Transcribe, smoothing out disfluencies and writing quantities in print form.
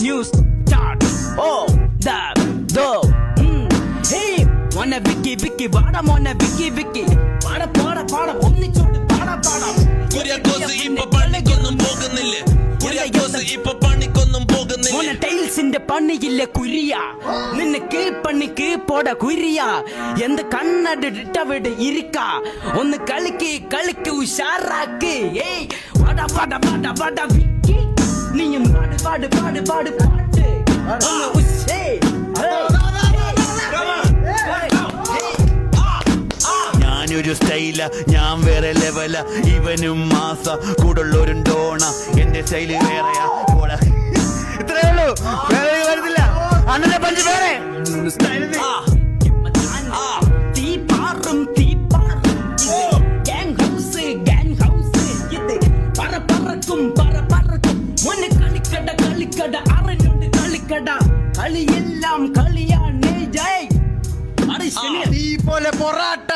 News start. Oh, that, do. Hey, wanna Vicky, vada wanna Vicky. Vada, ഒന്നിച്ചോട്ട് പാടാ. കുര്യാക്കോസ് ഇപ്പൊ പണിക്കൊന്നും പോകുന്നില്ലേ? കുര്യാക്കോസ് ഇപ്പൊ പണിക്കൊന്നും പോകുന്നില്ലേ? മോനെ ടൈൽസിന്റെ പണിയില്ല കുരിയ, നിനക്ക് പണിക്ക് പോട കുരിയ. എന്ത് കണ്ണടിട്ടവിടെ ഇരിക്ക, ഒന്ന് കളിക്ക് ഉഷാറാക്ക്. ഏയ് വട വിക്കി, നീയും പാട് പാട്ട്. ഒന്ന് ഉഷേ. ഞാനൊരു സ്റ്റൈല, ഞാൻ വേറെ ലെവല, ഇവനും മാസ, കൂടുള്ളൊരും ഡോണ, എന്റെ സ്റ്റൈല് വേറെയാ. ഇത്രേ ഉള്ളൂ, വേറെ വരുന്നില്ല. അണ്ണന്റെ പഞ്ച് വേറെ തീപ്പാറും gang house ഇത് പറക്കും മോനെ കളിക്കട അറിഞ്ഞുണ്ട് കളിക്കട, കളിയെല്ലാം കളിയാണ്. ജയ് നീ പോലെ പൊറാട്ട